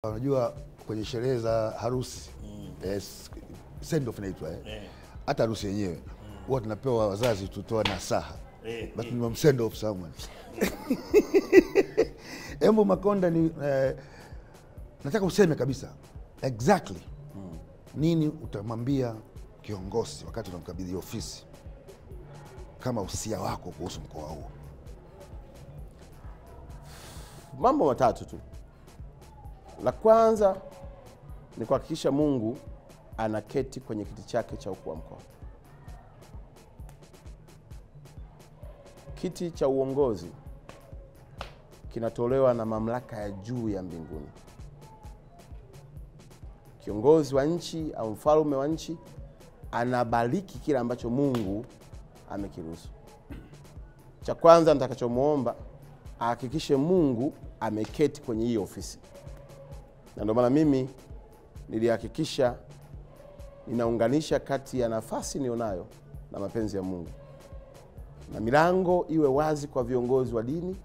Unajua kwenye sherehe za harusi send off inaitwa hata harusi yenyewe huwa tunapewa wazazi tutoa nasaha but ni send off someone. Embo Makonda ni nataka useme kabisa exactly nini utamwambia kiongozi wakati unamkabidhi ofisi kama usia wako kuhusu mkoa huo? Mambo matatu tu. La kwanza ni kuhakikisha Mungu anaketi kwenye kiti chake cha ukuu wa mkoa. Kiti cha uongozi kinatolewa na mamlaka ya juu ya mbinguni. Kiongozi wa nchi au mfalme wa nchi anabariki kile ambacho Mungu amekiruhusu. Cha kwanza nitakachomuomba ahakikishe Mungu ameketi kwenye hiyo ofisi. Na ndio maana mimi nilihakikisha ninaunganisha kati ya nafasi nionayo na mapenzi ya Mungu. Na milango iwe wazi kwa viongozi wa dini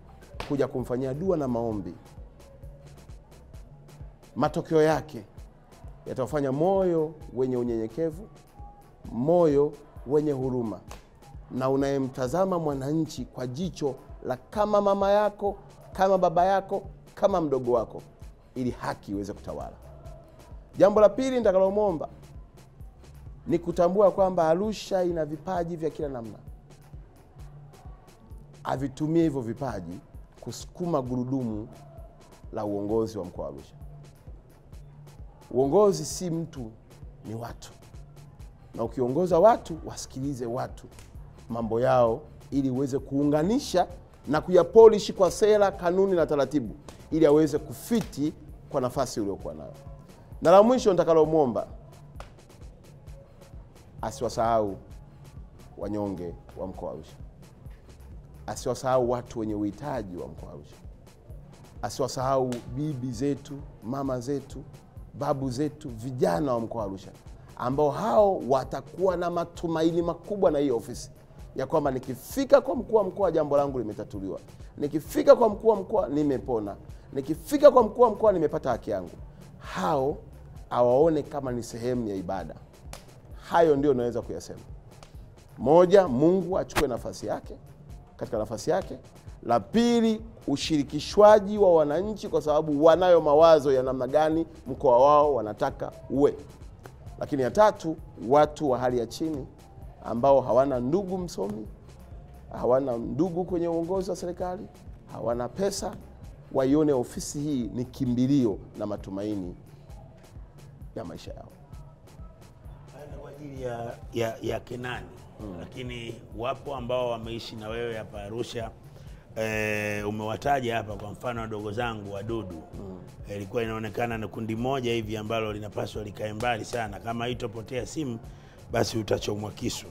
kuja kumfanyia dua na maombi. Matokeo yake yatafanya moyo wenye unyenyekevu, moyo wenye huruma, na unayemtazama mwananchi kwa jicho la kama mama yako, kama baba yako, kama mdogo wako, ili haki iweze kutawala. Jambo la pili nitakalomwomba ni kutambua kwamba Arusha ina vipaji vya kila namna. Avitumie hivyo vipaji kusukuma gurudumu la uongozi wa mkoa wa Arusha. Uongozi si mtu, ni watu. Na ukiongoza watu, wasikilize watu mambo yao ili uweze kuunganisha na kuyapolish kwa sera, kanuni na taratibu ili aweze kufiti kwa nafasi uliyokuwa nayo. Na la mwisho nitakalomwomba asiwasahau wanyonge wa mkoa wa Arusha. Asiwasahau watu wenye uhitaji wa mkoa wa Arusha. Asiwasahau bibi zetu, mama zetu, babu zetu, vijana wa mkoa wa Arusha, ambao hao watakuwa na matumaini makubwa na hiyo ofisi ya kwamba nikifika kwa mkuu wa mkoa jambo langu limetatuliwa. Nikifika kwa mkuu wa mkoa nimepona. Nikifika kwa mkuu wa mkoa nimepata haki yangu. Hao awaone kama ni sehemu ya ibada. Hayo ndio naweza kuyasema. Moja, Mungu achukue nafasi yake katika nafasi yake. La pili, ushirikishwaji wa wananchi kwa sababu wanayo mawazo ya namna gani mkoa wao wanataka uwe. Lakini ya tatu, watu wa hali ya chini ambao hawana ndugu msomi, hawana ndugu kwenye uongozi wa serikali, hawana pesa, waione ofisi hii ni kimbilio na matumaini ya maisha yao. Hata kwa ajili ya Kenani. Lakini wapo ambao wameishi na wewe hapa Arusha. Umewataja hapa kwa mfano wadogo zangu wadudu. Ilikuwa inaonekana ni kundi moja hivi ambalo linapaswa likae mbali sana. Kama haitopotea simu basi utachomwa kisu.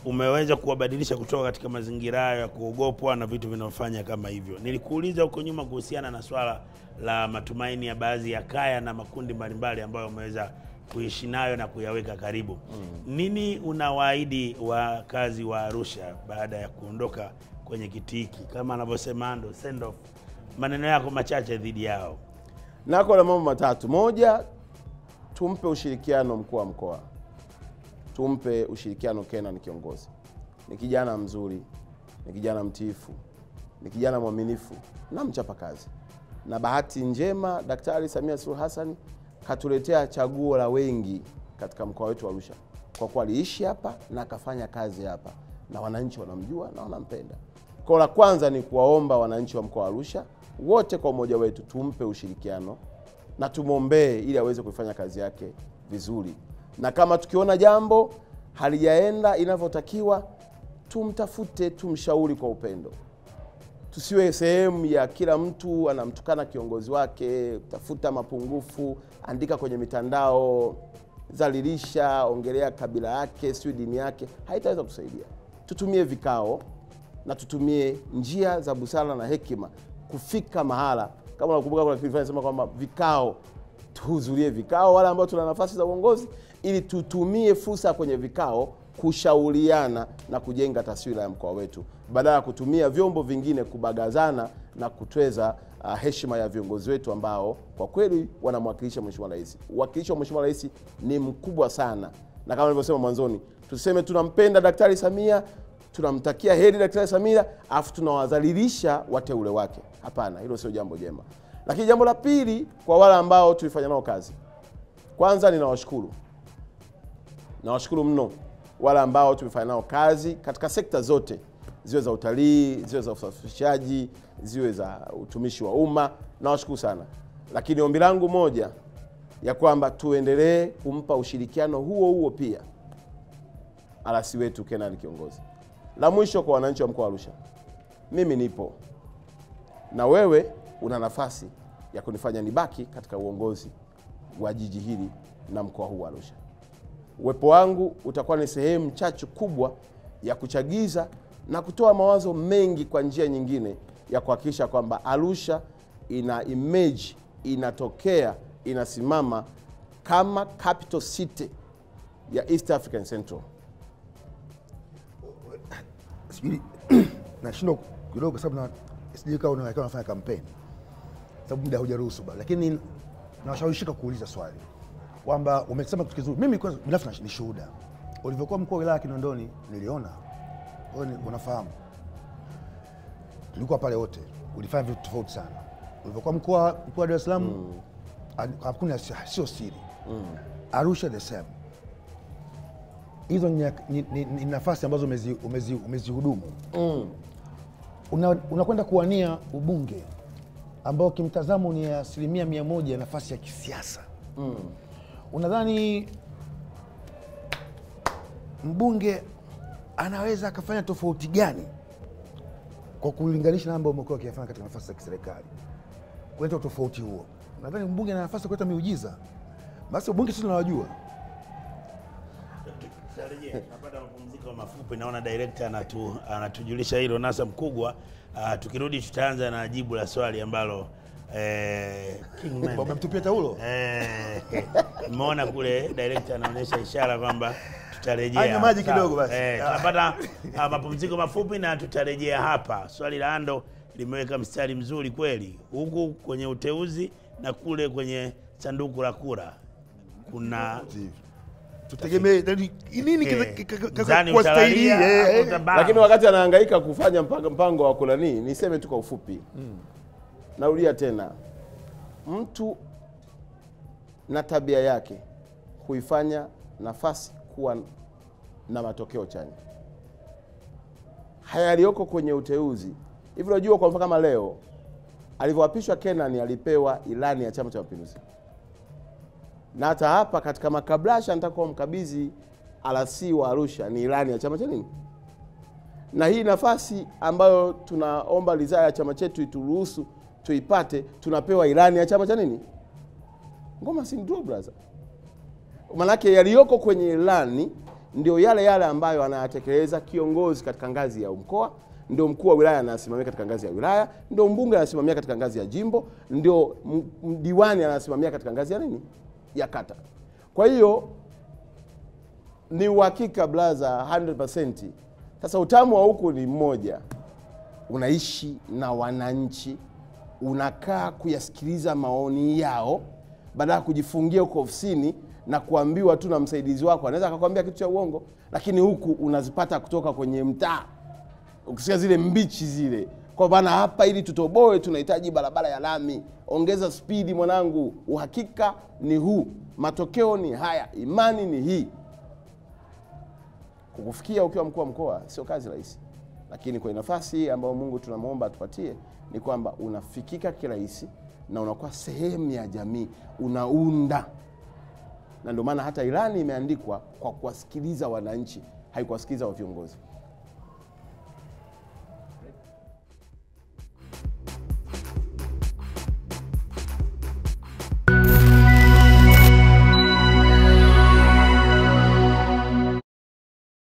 Umeweza kuwabadilisha kutoka katika mazingira ya kuogopwa na vitu vinavyofanya kama hivyo. Nilikuuliza huko nyuma kuhusiana na swala la matumaini ya baadhi ya kaya na makundi mbalimbali ambayo umeweza kuishi nayo na kuyaweka karibu. Nini unawaahidi wakazi wa Arusha baada ya kuondoka kwenye kiti hiki? Kama anavyosema ndo send off, maneno yako machache dhidi yao. Nako na mambo matatu. Moja, tumpe ushirikiano mkuu wa mkoa. Tumpe ushirikiano Kenan kiongozi. Ni kijana mzuri, ni kijana mtiifu, ni kijana mwaminifu na mchapa kazi. Na bahati njema Daktari Samia Suluhu Hassan katuletea chaguo la wengi katika mkoa wetu wa Arusha. Kwa kuwa aliishi hapa na akafanya kazi hapa na wananchi wanamjua na wanampenda. Kwa la kwanza ni kuwaomba wananchi wa mkoa wa Arusha wote kwa umoja wetu tumpe ushirikiano na tumuombee ili aweze kufanya kazi yake vizuri. Na kama tukiona jambo halijaenda inavyotakiwa, tumtafute, tumshauri kwa upendo. Tusiwe sehemu ya kila mtu anamtukana kiongozi wake, tafuta mapungufu, andika kwenye mitandao, zalilisha, ongelea kabila yake, sio dini yake, haitaweza kusaidia. Tutumie vikao na tutumie njia za busara na hekima kufika mahala. Kama unakumbuka kuna kitu nasema kwamba vikao, tuhudhurie vikao wale ambao tuna nafasi za uongozi, ili tutumie fursa kwenye vikao kushauriana na kujenga taswira ya mkoa wetu badala ya kutumia vyombo vingine kubagazana na kutweza heshima ya viongozi wetu ambao kwa kweli wanamwakilisha Mheshimiwa Rais. Uwakilishi wa Mheshimiwa Rais ni mkubwa sana, na kama nilivyosema mwanzoni, tuseme tunampenda Daktari Samia, tunamtakia heri Daktari Samia, afu tunawadhalilisha wateule wake. Hapana, hilo sio jambo jema. Lakini jambo la pili, kwa wale ambao tulifanya nao kazi, kwanza ninawashukuru. Nawashukuru mno wale ambao tumefanya nao kazi katika sekta zote, ziwe za utalii, ziwe za usafirishaji, ziwe za utumishi wa umma. Nawashukuru sana. Lakini ombi langu moja ya kwamba tuendelee kumpa ushirikiano huo pia RC wetu Kenani kiongozi. La mwisho kwa wananchi wa mkoa wa Arusha. Mimi nipo na wewe una nafasi ya kunifanya nibaki katika uongozi wa jiji hili na mkoa huu wa Arusha. Uwepo wangu utakuwa ni sehemu chachu kubwa ya kuchagiza na kutoa mawazo mengi kwa njia nyingine ya kuhakikisha kwamba Arusha ina image, inatokea, inasimama kama capital city ya East African Central. Nashindwa kidogo kwa sababu sijui kama unafanya kampeni, sababu muda hujaruhusu bado, lakini nawashawishika kuuliza swali kwamba umesema kitu kizuri. Mimi kwa binafsi ni shuhuda ulivyokuwa mkuu wa wilaya Kinondoni, niliona wewe unafahamu, tulikuwa pale wote, ulifanya vitu tofauti sana. Ulivyokuwa mkuu wa Dar es Salaam, hakuna, sio siri, Arusha the same. Hizo ni nafasi ambazo umezihudumu. Unakwenda kuwania ubunge ambao kimtazamo ni 100% nafasi ya kisiasa. Unadhani mbunge anaweza akafanya tofauti gani kwa kulinganisha na mambo umekuwa ukifanya katika nafasi za kiserikali? Kuleta tofauti huo. Nadhani mbunge ana nafasi ya kuleta miujiza. Basi ubunge sisi tunawajua. Tunapata mapumziko mafupi, naona director anatujulisha hilo nasa mkubwa. Tukirudi tutaanza na jibu la swali ambalo Kingman umemtupia taulo. Umeona kule director anaonyesha ishara kwamba tutarejea. Haya maji kidogo basi. Tunapata mapumziko mafupi na tutarejea hapa. Swali la Ando limeweka mstari mzuri kweli. Huku kwenye uteuzi na kule kwenye sanduku la kura kuna tutegemee nini kwa staili, lakini wakati anahangaika kufanya mpango wa kulani, niseme tu kwa ufupi. Narudia tena, mtu na tabia yake huifanya nafasi kuwa na matokeo chanya. Haya yaliyoko kwenye uteuzi, hivi unajua kwa mfano kama leo alivyoapishwa Kenani alipewa ilani ya Chama cha Mapinduzi. Na hata hapa katika makablasha nitakuwa mkabidhi RC wa Arusha ni ilani ya chama cha nini? Na hii nafasi ambayo tunaomba ridhaa ya chama chetu ituruhusu tuipate, tunapewa ilani ya chama cha nini? Ngoma si ndio brother? Manake yaliyoko kwenye ilani ndio yale ambayo anayatekeleza kiongozi katika ngazi ya mkoa, ndio mkuu wa wilaya anasimamia katika ngazi ya wilaya, ndio mbunge anasimamia katika ngazi ya jimbo, ndio diwani anasimamia katika ngazi ya nini? Ya kata. Kwa hiyo ni uhakika blaza 100%. Sasa utamu wa huku ni mmoja. Unaishi na wananchi, unakaa kuyasikiliza maoni yao badala ya kujifungia huko ofisini na kuambiwa tu na msaidizi wako anaweza akakwambia kitu cha uongo, lakini huku unazipata kutoka kwenye mtaa. Ukisikia zile mbichi zile, kwa bana hapa ili tutoboe tunahitaji barabara ya lami, ongeza spidi mwanangu, uhakika ni huu, matokeo ni haya, imani ni hii. Kukufikia ukiwa mkuu wa mkoa sio kazi rahisi, lakini kwa nafasi ambayo Mungu tunamuomba atupatie ni kwamba unafikika kirahisi na unakuwa sehemu ya jamii, unaunda. Na ndio maana hata ilani imeandikwa kwa kuwasikiliza wananchi, haikuwasikiliza wa viongozi.